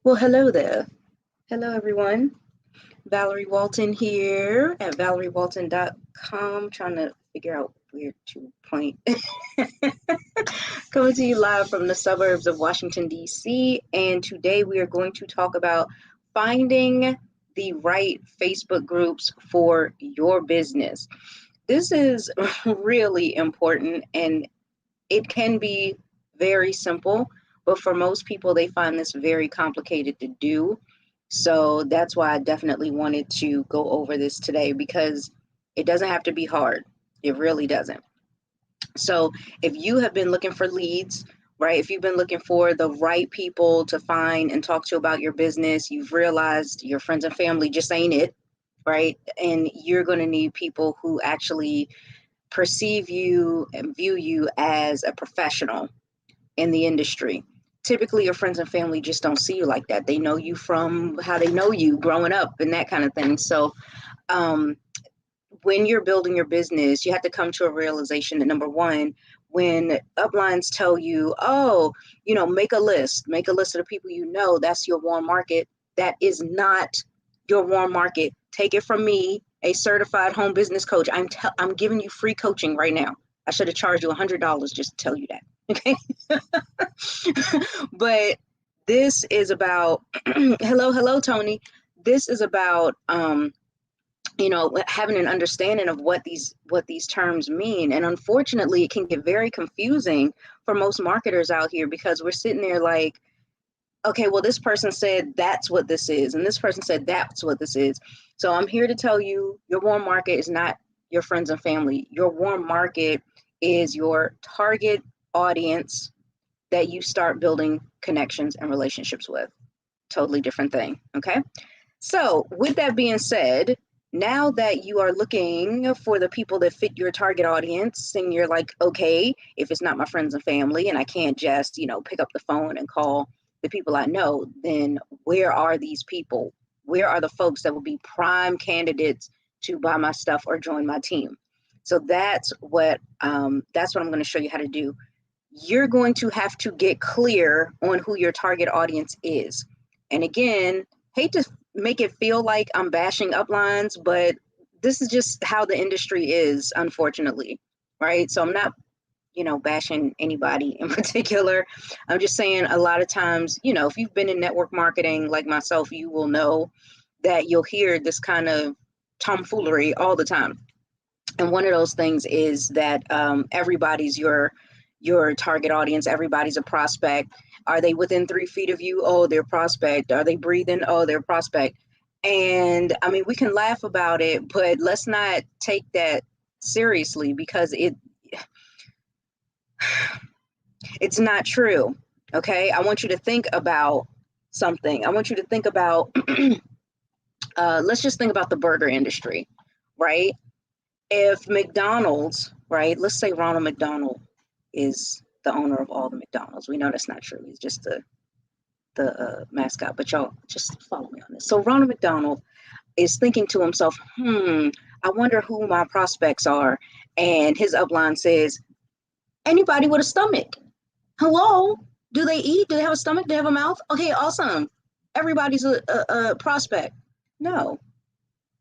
Well, hello there. Hello, everyone. Valerie Walton here at valeriewalton.com, trying to figure out where to point. Coming to you live from the suburbs of Washington, D.C. And today we are going to talk about finding the right Facebook groups for your business. This is really important and it can be very simple, but for most people, they find this very complicated to do. So that's why I definitely wanted to go over this today because it doesn't have to be hard. It really doesn't. So if you have been looking for leads, right, if you've been looking for the right people to find and talk to about your business, you've realized your friends and family just ain't it, right? And you're going to need people who actually perceive you and view you as a professional in the industry. Typically, your friends and family just don't see you like that. They know you from how they know you growing up and that kind of thing. So, um, when you're building your business, you have to come to a realization that number one, when uplines tell you, oh, make a list of the people you know, that's your warm market. That is not your warm market. Take it from me, a certified home business coach. I'm giving you free coaching right now. I should have charged you $100 just to tell you that. Okay. But this is about hello, Tony. This is about having an understanding of what these terms mean. And unfortunately, it can get very confusing for most marketers out here because we're sitting there like, okay, well, this person said that's what this is, and this person said that's what this is. So I'm here to tell you your warm market is not your friends and family. Your warm market is your target audience that you start building connections and relationships with. Totally different thing. Okay. So with that being said, now that you are looking for the people that fit your target audience and you're like, okay, if it's not my friends and family and I can't just, pick up the phone and call the people I know, then where are these people? Where are the folks that will be prime candidates to buy my stuff or join my team? So that's what I'm going to show you how to do. You're going to have to get clear on who your target audience is. And again, hate to make it feel like I'm bashing uplines, but this is just how the industry is, unfortunately, right? So I'm not, bashing anybody in particular. I'm just saying a lot of times, if you've been in network marketing like myself, you will know that you'll hear this kind of tomfoolery all the time. And one of those things is that everybody's your target audience. Everybody's a prospect. Are they within 3 feet of you? Oh, they're prospect. Are they breathing? Oh, they're prospect. And I mean, we can laugh about it, but let's not take that seriously because it's not true. Okay. I want you to think about something. I want you to think about, let's just think about the burger industry, right? If McDonald's, right? Let's say Ronald McDonald is the owner of all the McDonald's. We know that's not true. He's just the mascot, but y'all just follow me on this. So Ronald McDonald is thinking to himself, I wonder who my prospects are. And his upline says, anybody with a stomach. Hello? Do they eat? Do they have a stomach? Do they have a mouth? Okay, awesome. Everybody's a prospect. No,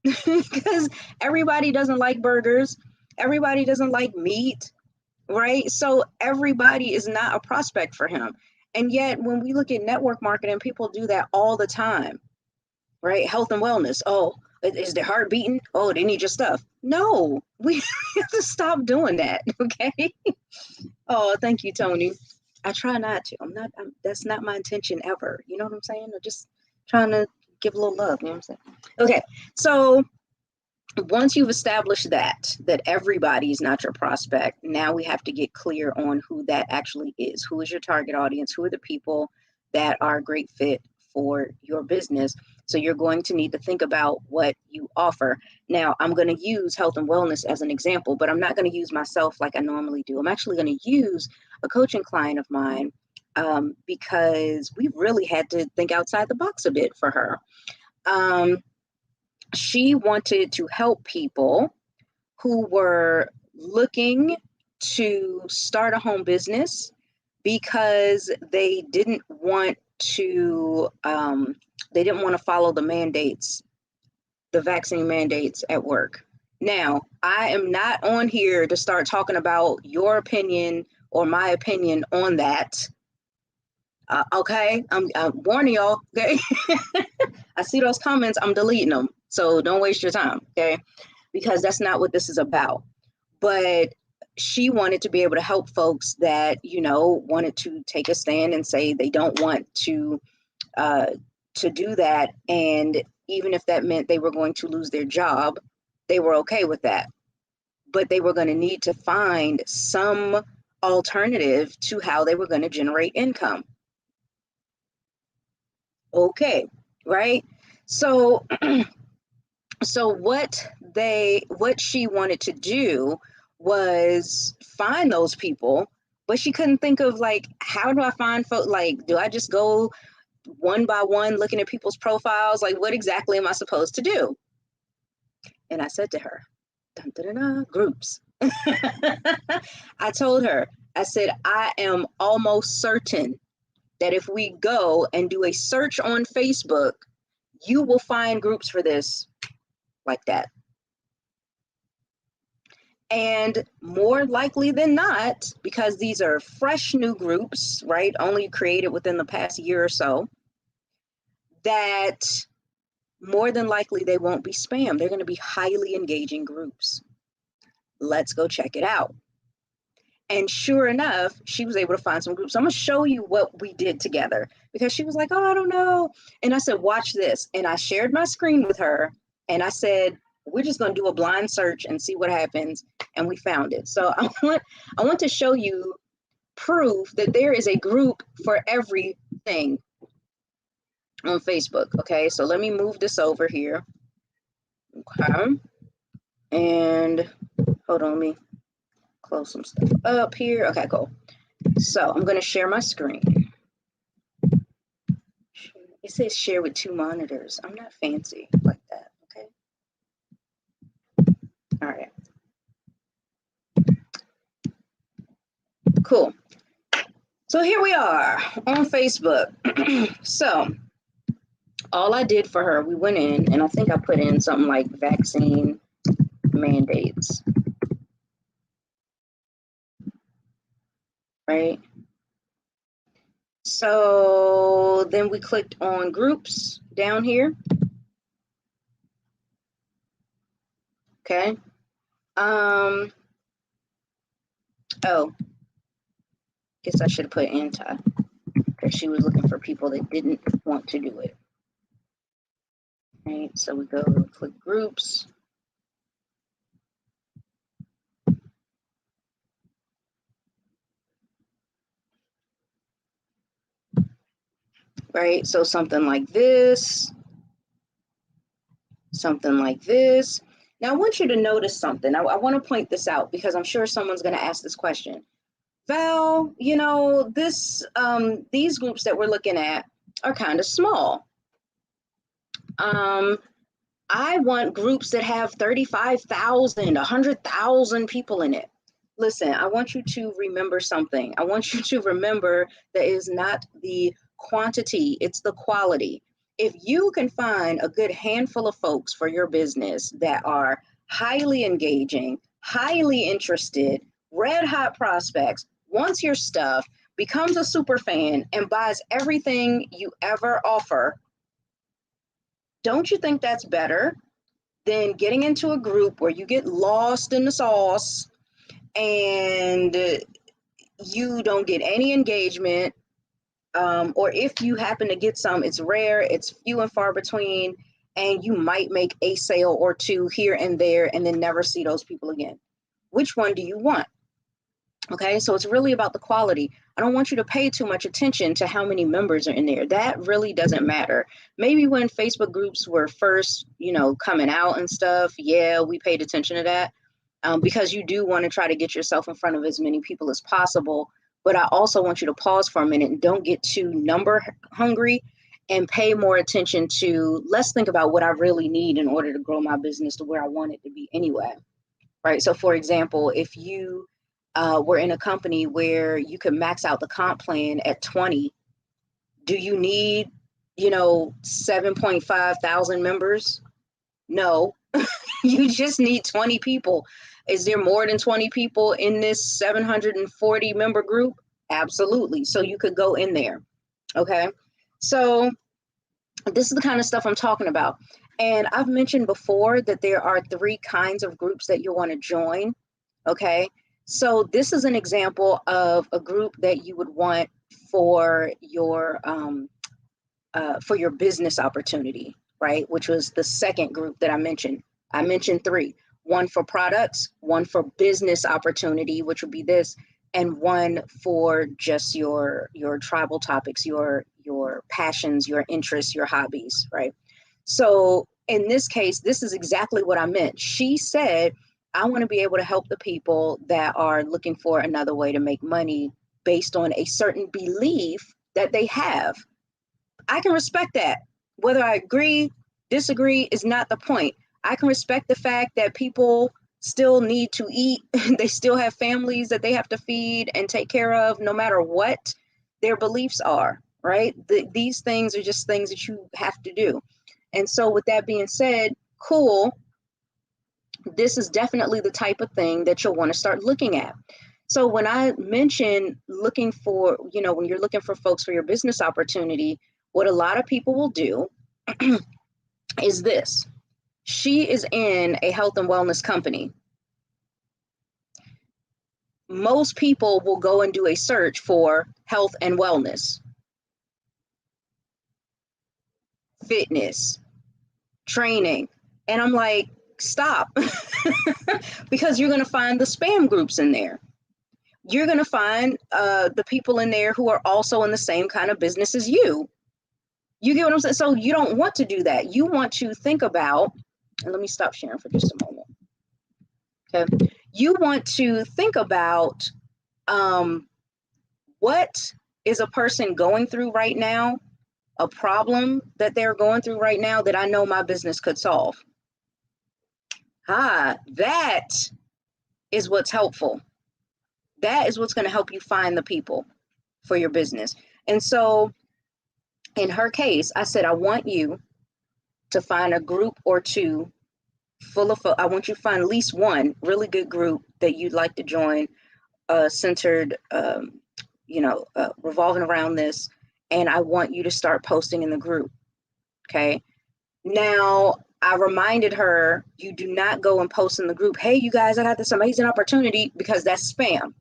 because everybody doesn't like burgers. Everybody doesn't like meat, right? So everybody is not a prospect for him. And yet, when we look at network marketing, people do that all the time, right? Health and wellness. Oh, is their heart beating? Oh, they need your stuff. No, we have to stop doing that, okay? Oh, thank you, Tony. I try not to. That's not my intention ever. You know what I'm saying? I'm just trying to give a little love. You know what I'm saying? Okay, so once you've established that everybody is not your prospect, now we have to get clear on who that actually is. Who is your target audience? Who are the people that are a great fit for your business? So you're going to need to think about what you offer. Now, I'm going to use health and wellness as an example, but I'm not going to use myself like I normally do. I'm actually going to use a coaching client of mine because we really had to think outside the box a bit for her. She wanted to help people who were looking to start a home business because they didn't want to, they didn't want to follow the mandates, the vaccine mandates at work. Now, I am not on here to start talking about your opinion or my opinion on that. Okay, I'm warning y'all. Okay, I see those comments, I'm deleting them. So don't waste your time. Okay, because that's not what this is about. But she wanted to be able to help folks that, you know, wanted to take a stand and say they don't want to do that. And even if that meant they were going to lose their job, they were okay with that. But they were going to need to find some alternative to how they were going to generate income. Okay, right? So so what she wanted to do was find those people, but she couldn't think of, like, how do I find folks? Like, do I just go one by one looking at people's profiles? Like, what exactly am I supposed to do? And I said to her, dun, dun, dun, dun, groups. I told her, I said, I am almost certain that if we go and do a search on Facebook, you will find groups for this like that. And more likely than not, because these are fresh new groups, right, only created within the past year or so, that more than likely they won't be spam. They're going to be highly engaging groups. Let's go check it out. And sure enough, she was able to find some groups. I'm going to show you what we did together, because she was like, oh, I don't know. And I said, watch this. And I shared my screen with her, and I said, we're just going to do a blind search and see what happens. And we found it. So I want to show you proof that there is a group for everything on Facebook. Okay, so let me move this over here. Okay, and hold on, let me close some stuff up here. Okay, cool. So I'm going to share my screen. It says share with 2 monitors. I'm not fancy like that. Okay. All right. Cool. So here we are on Facebook. So all I did for her, we went in, and I think I put in something like vaccine mandates. Right? So then we clicked on groups down here. Okay. Oh, guess I should have put anti, because she was looking for people that didn't want to do it. Right. So we go click groups. Right. So something like this. Something like this. Now I want you to notice something. I want to point this out, because I'm sure someone's going to ask this question. Val, you know, these groups that we're looking at are kind of small. I want groups that have 35,000, 100,000 people in it. Listen, I want you to remember something. I want you to remember that it is not the quantity, it's the quality. If you can find a good handful of folks for your business that are highly engaging, highly interested, red hot prospects, wants your stuff, becomes a super fan, and buys everything you ever offer, don't you think that's better than getting into a group where you get lost in the sauce and you don't get any engagement? Or if you happen to get some, it's rare, it's few and far between, and you might make a sale or two here and there and then never see those people again. Which one do you want? Okay, so it's really about the quality. I don't want you to pay too much attention to how many members are in there. That really doesn't matter. Maybe when Facebook groups were first, coming out and stuff, yeah, we paid attention to that, because you do want to try to get yourself in front of as many people as possible. But I also want you to pause for a minute and don't get too number hungry, and pay more attention to, let's think about what I really need in order to grow my business to where I want it to be anyway. Right. So for example, if you were in a company where you could max out the comp plan at 20, Do you need, 7.5 thousand members? No, you just need 20 people. Is there more than 20 people in this 740 member group? Absolutely. So you could go in there. Okay. So this is the kind of stuff I'm talking about. And I've mentioned before that there are 3 kinds of groups that you want to join. Okay. So this is an example of a group that you would want for your business opportunity, right? Which was the second group that I mentioned. I mentioned 3: one for products, one for business opportunity, which would be this, and one for just your tribal topics, your passions, your interests, your hobbies, right? So in this case, this is exactly what I meant. She said, I want to be able to help the people that are looking for another way to make money based on a certain belief that they have. I can respect that. Whether I agree, disagree is not the point. I can respect the fact that people still need to eat. They still have families that they have to feed and take care of, no matter what their beliefs are, right? These things are just things that you have to do. And so with that being said, cool. This is definitely the type of thing that you'll want to start looking at. So when I mention looking for, when you're looking for folks for your business opportunity, what a lot of people will do is this. She is in a health and wellness company. Most people will go and do a search for health and wellness, fitness, training. And I'm like, stop, because you're going to find the spam groups in there. You're going to find the people in there who are also in the same kind of business as you. You get what I'm saying? So you don't want to do that. You want to think about, and let me stop sharing for just a moment. Okay. You want to think about what is a person going through right now, a problem that they're going through right now that I know my business could solve. That is what's helpful. That is what's going to help you find the people for your business. And so in her case, I said, I want you to find a group or 2 full of, I want you to find at least one really good group that you'd like to join, centered, revolving around this. And I want you to start posting in the group. Okay. Now, I reminded her, you do not go and post in the group, hey, you guys, I got this amazing opportunity, because that's spam.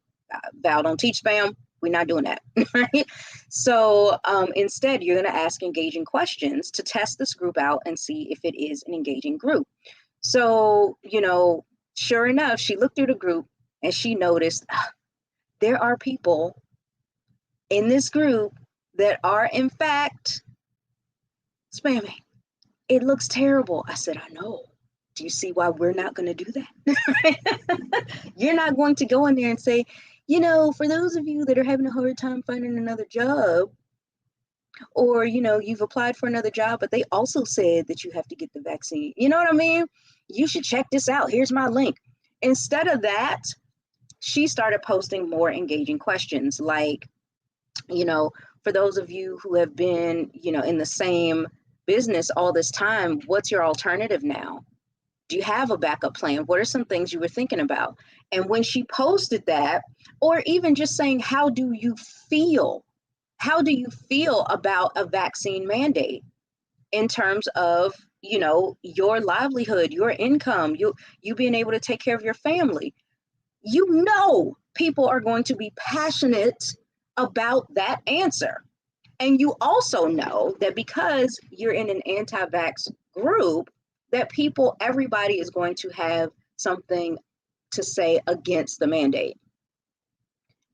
Val don't teach spam. We're not doing that, right? So instead, you're going to ask engaging questions to test this group out and see if it is an engaging group. So, sure enough, she looked through the group and she noticed there are people in this group that are, in fact, spamming. It looks terrible. I said, I know. Do you see why we're not going to do that? You're not going to go in there and say, for those of you that are having a hard time finding another job, or, you've applied for another job, but they also said that you have to get the vaccine. You know what I mean? You should check this out. Here's my link. Instead of that, she started posting more engaging questions like, for those of you who have been, in the same business all this time, what's your alternative now? Do you have a backup plan? What are some things you were thinking about? And when she posted that, or even just saying, how do you feel? How do you feel about a vaccine mandate in terms of, your livelihood, your income, you being able to take care of your family? People are going to be passionate about that answer. And you also know that because you're in an anti-vax group, that everybody is going to have something to say against the mandate.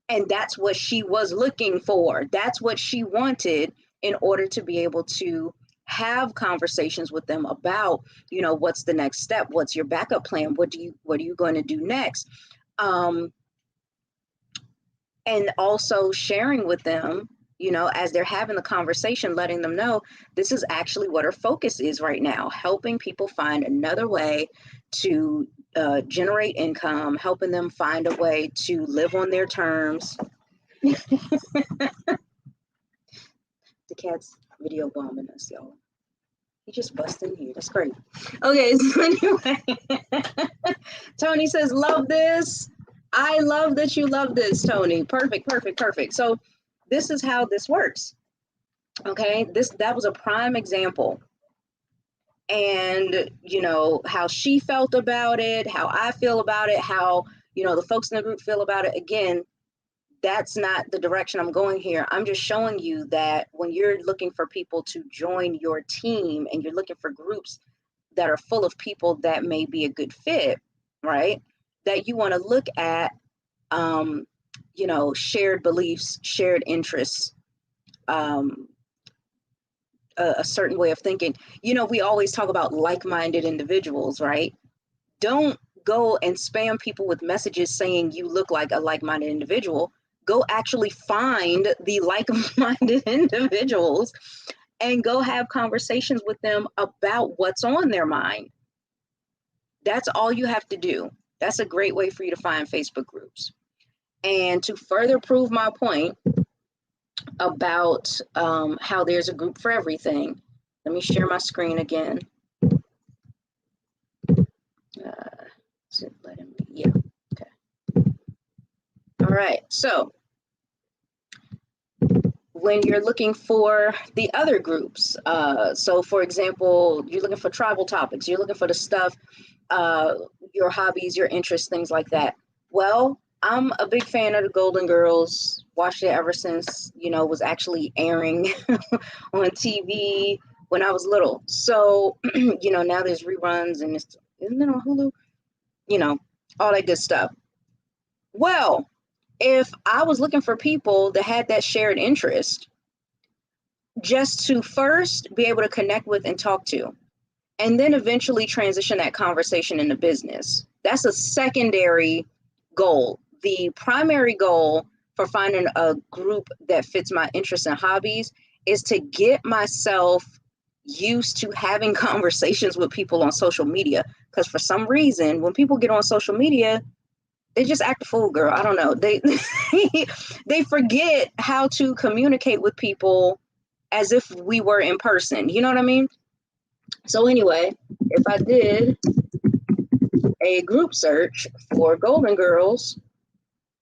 And that's what she was looking for. That's what she wanted in order to be able to have conversations with them about, what's the next step? What's your backup plan? What are you going to do next? And also sharing with them, as they're having the conversation, letting them know this is actually what our focus is right now, helping people find another way to generate income, helping them find a way to live on their terms. The cat's video bombing us, y'all. He just bust in here. That's great. Okay, so anyway, Tony says, love this. I love that you love this, Tony. Perfect, perfect, perfect. So this is how this works. Okay, that was a prime example. And you know how she felt about it, how I feel about it, how the folks in the group feel about it. Again, that's not the direction I'm going here. I'm just showing you that when you're looking for people to join your team and you're looking for groups that are full of people that may be a good fit, right? That you want to look at, shared beliefs, shared interests, a certain way of thinking. We always talk about like-minded individuals, right? Don't go and spam people with messages saying you look like a like-minded individual. Go actually find the like-minded individuals and go have conversations with them about what's on their mind. That's all you have to do. That's a great way for you to find Facebook groups. And to further prove my point about how there's a group for everything, let me share my screen again. Is it letting me? Yeah. Okay. All right. So when you're looking for the other groups, so for example, you're looking for tribal topics, you're looking for the stuff, your hobbies, your interests, things like that. Well, I'm a big fan of the Golden Girls, watched it ever since, was actually airing on TV when I was little. So, now there's reruns and isn't it on Hulu? All that good stuff. Well, if I was looking for people that had that shared interest, just to first be able to connect with and talk to, and then eventually transition that conversation into business, that's a secondary goal. The primary goal for finding a group that fits my interests and hobbies is to get myself used to having conversations with people on social media. Because for some reason, when people get on social media, they just act a fool, girl. I don't know. They forget how to communicate with people as if we were in person. You know what I mean? So anyway, if I did a group search for Golden Girls,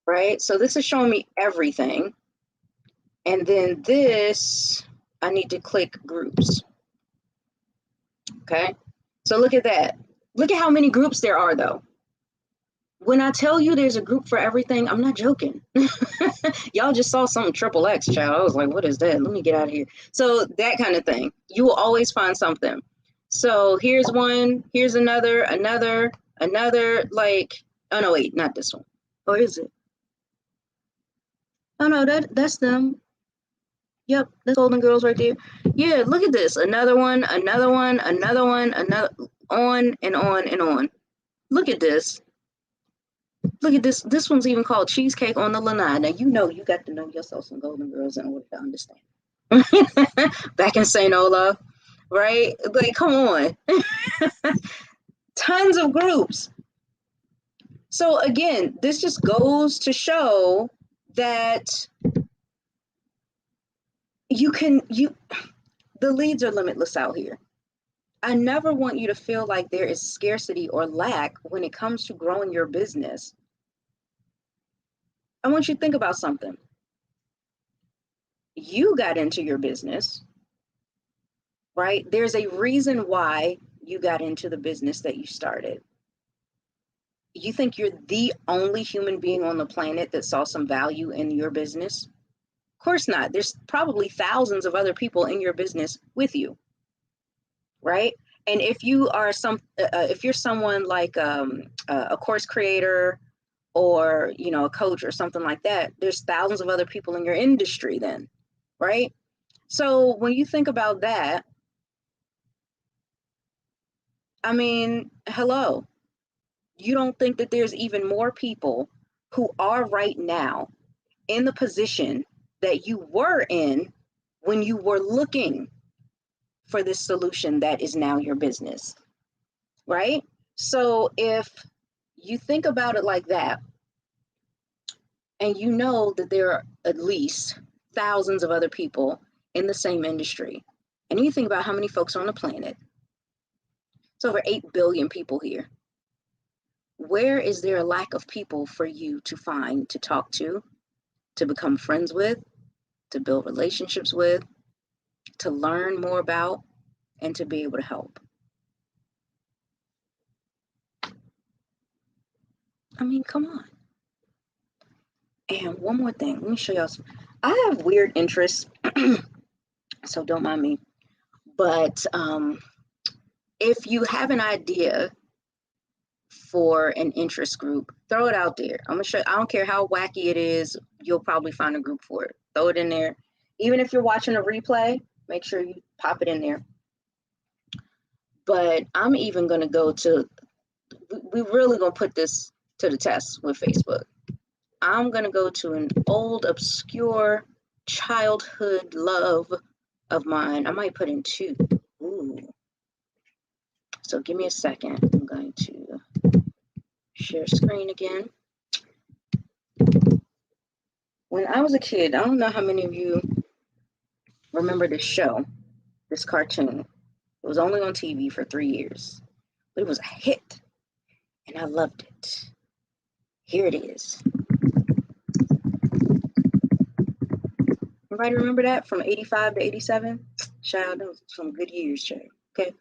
right? So this is showing me everything. And then this, I need to click groups. Okay. So look at that. Look at how many groups there are though. When I tell you there's a group for everything, I'm not joking. Y'all just saw something triple X, child. I was like, what is that? Let me get out of here. So that kind of thing. You will always find something. So here's one, here's another, like, oh no, wait, not this one. Or is it? Oh no, that's them. Yep, that's Golden Girls right there. Yeah, look at this. Another one, another one, another one, another, on and on and on. Look at this. Look at this. This one's even called Cheesecake on the Lanai. Now, you got to know yourself some Golden Girls in order to understand. Back in St. Olaf, right? Like, come on. Tons of groups. So again, this just goes to show that the leads are limitless out here. I never want you to feel like there is scarcity or lack when it comes to growing your business. I want you to think about something. You got into your business, right? There's a reason why you got into the business that you started. You think you're the only human being on the planet that saw some value in your business? Of course not. There's probably thousands of other people in your business with you, right? And if you are if you're someone like a course creator or a coach or something like that, there's thousands of other people in your industry then, right? So when you think about that, I mean, hello, you don't think that there's even more people who are right now in the position that you were in when you were looking for this solution that is now your business, right? So if you think about it like that, and you know that there are at least thousands of other people in the same industry. And you think about how many folks are on the planet. It's over 8 billion people here. Where is there a lack of people for you to find, to talk to become friends with, to build relationships with, to learn more about, and to be able to help? I mean, come on. And one more thing, let me show y'all. I have weird interests, so don't mind me. But if you have an idea for an interest group, throw it out there. I'm gonna show. I don't care how wacky it is. You'll probably find a group for it. Throw it in there. Even if you're watching a replay, make sure you pop it in there. But I'm even gonna go to. We're really gonna put this to the test with Facebook. I'm gonna go to an old, obscure childhood love of mine. I might put in 2. Ooh. So give me a second. I'm going to share screen again. When I was a kid, I don't know how many of you remember this show, this cartoon. It was only on TV for 3 years, but it was a hit, and I loved it. Here it is. Everybody remember that from 85 to 87? Child, those were some good years, child. Okay,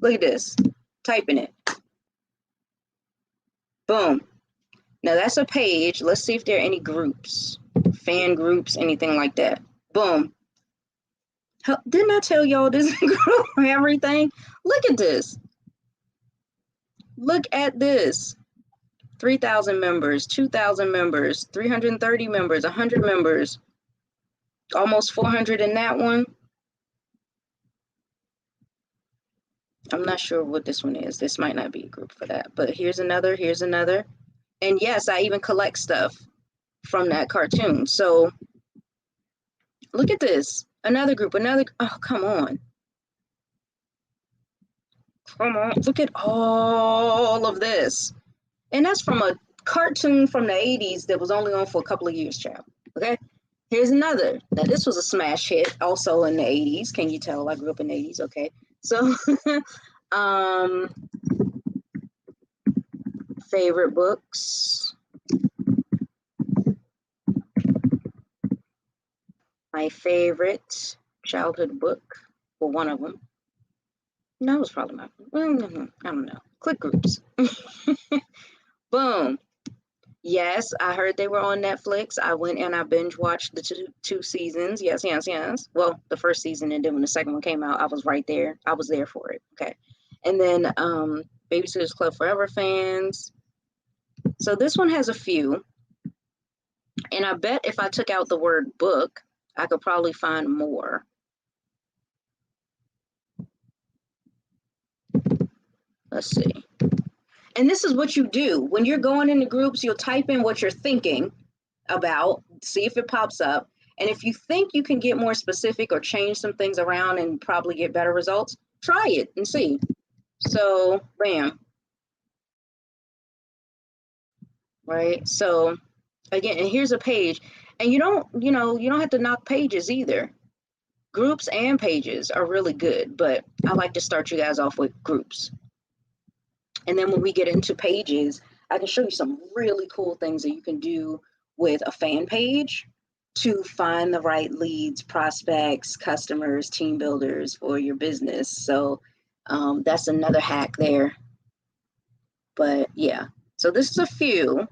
look at this. Typing it. Boom. Now that's a page. Let's see if there are any groups, fan groups, anything like that. Boom. Didn't I tell y'all this group everything? Look at this. Look at this. 3,000 members, 2,000 members, 330 members, 100 members, almost 400 in that one. I'm not sure what this one is. This might not be a group for that, but here's another, here's another. And yes, I even collect stuff from that cartoon. So look at this. Another group, oh, come on. Come on, look at all of this. And that's from a cartoon from the 80s that was only on for a couple of years, child. Okay, here's another. Now, this was a smash hit also in the 80s. Can you tell I grew up in the 80s? Okay, so favorite books. My favorite childhood book, well, one of them. No, it was probably my, I don't know. Click groups. Boom. Yes, I heard they were on Netflix. I went and I binge watched the two seasons. Yes. Well, the first season, and then when the second one came out, I was right there. I was there for it. Okay. And then Babysitters Club Forever fans. So this one has a few. And I bet if I took out the word book, I could probably find more. Let's see. And this is what you do. When you're going into groups, you'll type in what you're thinking about, see if it pops up. And if you think you can get more specific or change some things around and probably get better results, try it and see. So, bam. Right? So, again, and here's a page. And you don't have to knock pages either. Groups and pages are really good, but I like to start you guys off with groups. And then when we get into pages, I can show you some really cool things that you can do with a fan page to find the right leads, prospects, customers, team builders for your business. So that's another hack there. But yeah, so this is a few.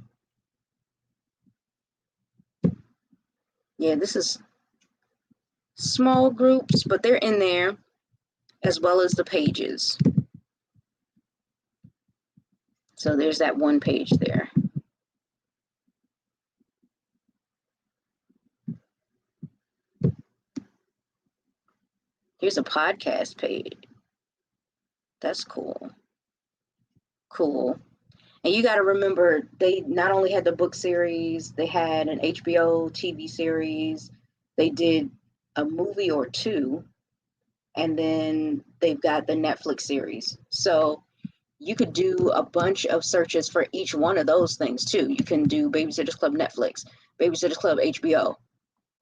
Yeah, this is small groups, but they're in there as well as the pages. So there's that one page there. Here's a podcast page. That's cool. Cool. And you got to remember, they not only had the book series, they had an HBO TV series, they did a movie or two, and then they've got the Netflix series. So you could do a bunch of searches for each one of those things too. You can do Babysitters Club Netflix, Babysitters Club HBO,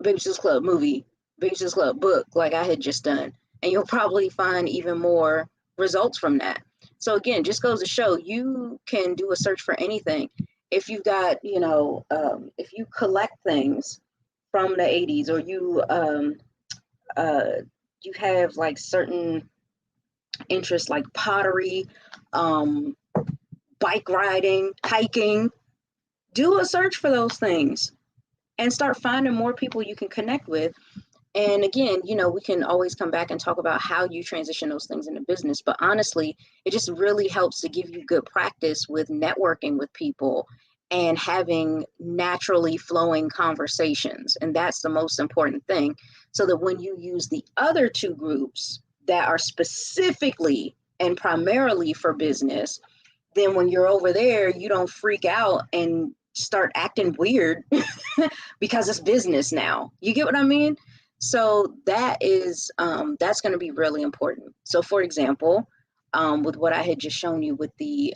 Babysitters Club movie, Babysitters Club book like I had just done. And you'll probably find even more results from that. So again, just goes to show you can do a search for anything. If you've got, if you collect things from the 80s, or uh, you have like certain interests like pottery, um, bike riding, hiking, do a search for those things and start finding more people you can connect with. And again, we can always come back and talk about how you transition those things into business. But honestly, it just really helps to give you good practice with networking with people and having naturally flowing conversations. And that's the most important thing. So that when you use the other two groups that are specifically and primarily for business, then when you're over there, you don't freak out and start acting weird because it's business now. You get what I mean? So that's going to be really important. So for example, with what I had just shown you with the,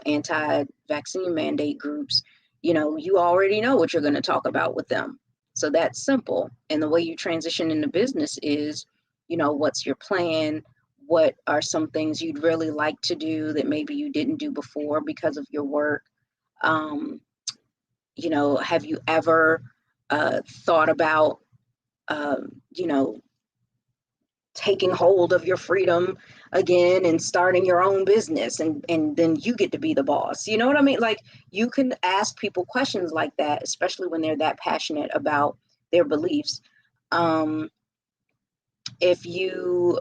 anti-vaccine mandate groups, you already know what you're going to talk about with them. So that's simple. And the way you transition into business is, what's your plan? What are some things you'd really like to do that maybe you didn't do before because of your work? Have you ever thought about, you know, taking hold of your freedom again and starting your own business, and then you get to be the boss? You know what I mean? Like, you can ask people questions like that, especially when they're that passionate about their beliefs. Um, if you're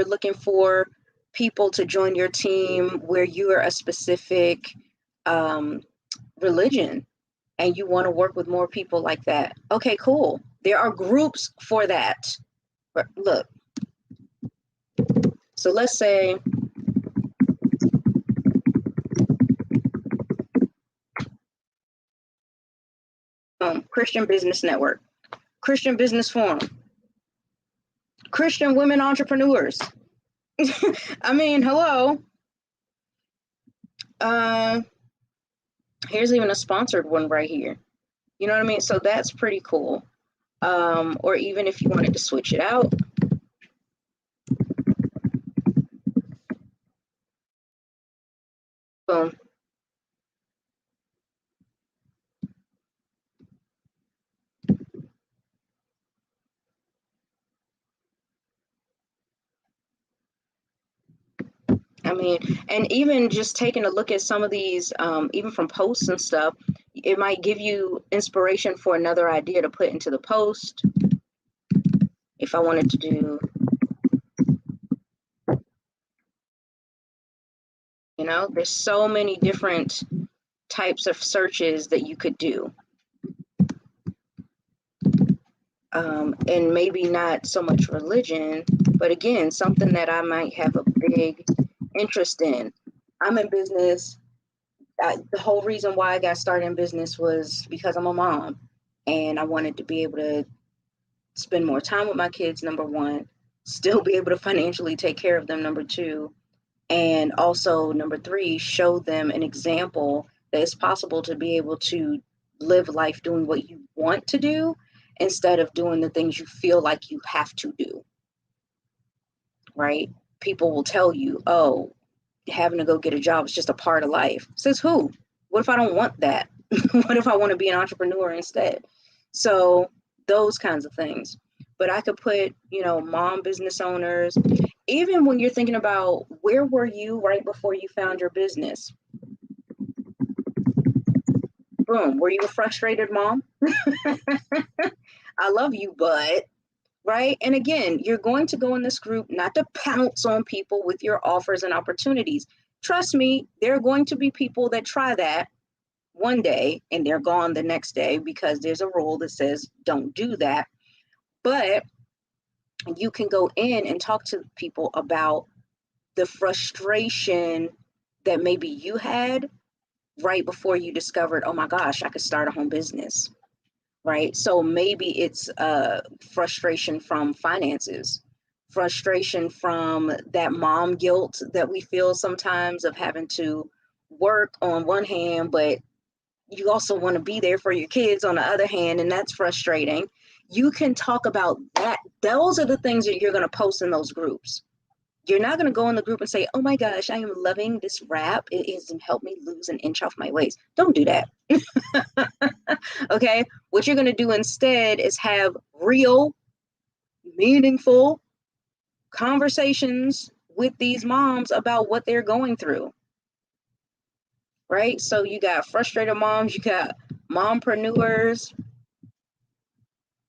looking for people to join your team where you are a specific um, religion and you want to work with more people like that, okay, cool. There are groups for that. But look, so let's say Christian Business Network, Christian Business Forum, Christian Women Entrepreneurs. I mean, hello. Uh, Here's even a sponsored one right here. You know what I mean? So that's pretty cool. Or even if you wanted to switch it out. Boom. I mean, and even just taking a look at some of these, even from posts and stuff, it might give you inspiration for another idea to put into the post. If I wanted to do, there's so many different types of searches that you could do. And maybe not so much religion, but again, something that I might have a big interest in. I'm in business. The whole reason why I got started in business was because I'm a mom and I wanted to be able to spend more time with my kids, number one, still be able to financially take care of them, number two, and also number three, show them an example that it's possible to be able to live life doing what you want to do instead of doing the things you feel like you have to do, right? People will tell you, oh, having to go get a job is just a part of life. Says who? What if I don't want that? What if I want to be an entrepreneur instead? So those kinds of things. But I could put, mom business owners, even when you're thinking about where were you right before you found your business? Boom. Were you a frustrated mom? I love you, but right. And again, you're going to go in this group not to pounce on people with your offers and opportunities. Trust me, there are going to be people that try that one day and they're gone the next day because there's a rule that says don't do that. But you can go in and talk to people about the frustration that maybe you had right before you discovered, oh my gosh, I could start a home business, right? So maybe it's frustration from finances, frustration from that mom guilt that we feel sometimes of having to work on one hand, but you also want to be there for your kids on the other hand, and that's frustrating. You can talk about that. Those are the things that you're going to post in those groups. You're not going to go in the group and say, oh my gosh, I am loving this wrap. It has helped me lose an inch off my waist. Don't do that. Okay. What you're going to do instead is have real, meaningful conversations with these moms about what they're going through. Right. So you got frustrated moms, you got mompreneurs.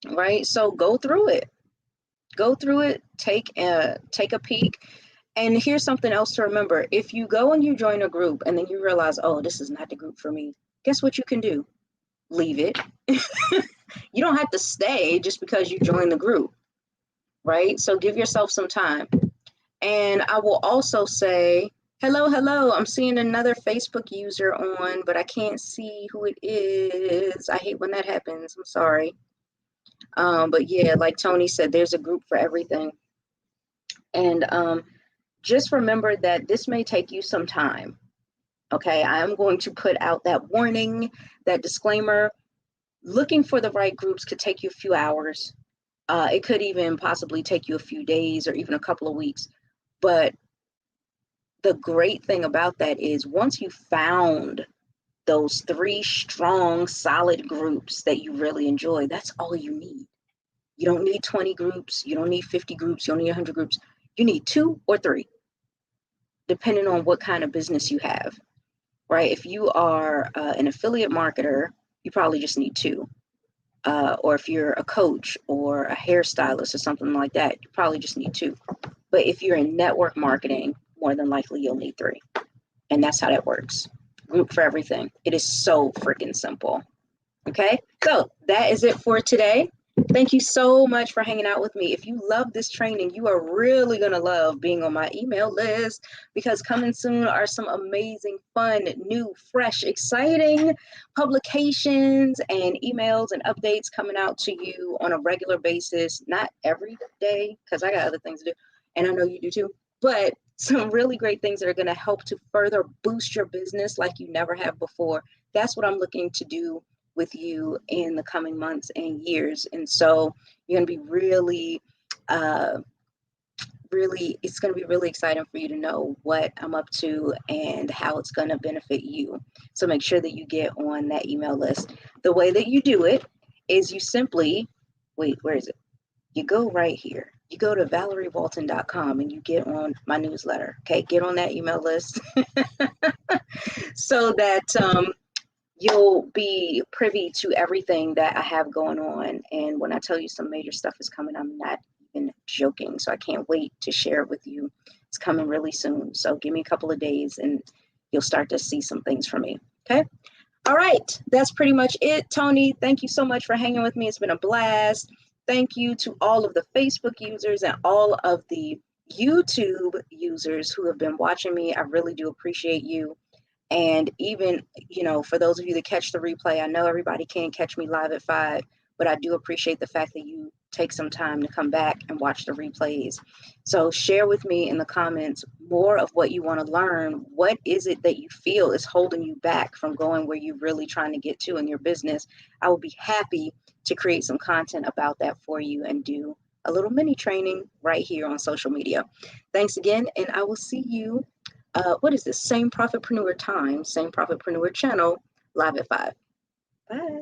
Right. So go through it. Go through it. Take a peek. And here's something else to remember. If you go and you join a group and then you realize, oh, this is not the group for me, guess what you can do? Leave it. You don't have to stay just because you join the group, right? So give yourself some time. And I will also say, hello, I'm seeing another Facebook user on, but I can't see who it is. I hate when that happens. I'm sorry. But yeah, like Tony said, there's a group for everything. And just remember that this may take you some time. Okay, I am going to put out that warning, that disclaimer. Looking for the right groups could take you a few hours. It could even possibly take you a few days or even a couple of weeks. But the great thing about that is once you found those 3 strong, solid groups that you really enjoy, that's all you need. You don't need 20 groups. You don't need 50 groups. You don't need 100 groups. You need 2 or 3, depending on what kind of business you have, right? If you are an affiliate marketer, you probably just need 2. Or if you're a coach or a hairstylist or something like that, you probably just need 2. But if you're in network marketing, more than likely you'll need 3. And that's how that works. Group for everything. It is so freaking simple. Okay, so that is it for today. Thank you so much for hanging out with me. If you love this training, you are really going to love being on my email list, because coming soon are some amazing, fun, new, fresh, exciting publications and emails and updates coming out to you on a regular basis. Not every day, because I got other things to do, and I know you do too, but some really great things that are going to help to further boost your business like you never have before. That's what I'm looking to do with you in the coming months and years. And so you're going to be really, it's going to be really exciting for you to know what I'm up to and how it's going to benefit you. So make sure that you get on that email list. The way that you do it is you simply, wait, where is it? You go right here. You go to ValerieWalton.com and you get on my newsletter. Okay, get on that email list so that you'll be privy to everything that I have going on. And when I tell you some major stuff is coming, I'm not even joking. So I can't wait to share it with you. It's coming really soon. So give me a couple of days and you'll start to see some things from me. Okay. All right. That's pretty much it. Tony, thank you so much for hanging with me. It's been a blast. Thank you to all of the Facebook users and all of the YouTube users who have been watching me. I really do appreciate you. And even, for those of you that catch the replay, I know everybody can't catch me live at 5, but I do appreciate the fact that you take some time to come back and watch the replays. So share with me in the comments more of what you want to learn. What is it that you feel is holding you back from going where you're really trying to get to in your business? I will be happy to create some content about that for you and do a little mini training right here on social media. Thanks again, and I will see you. What is this? Same Profitpreneur time, same Profitpreneur channel, live at 5. Bye.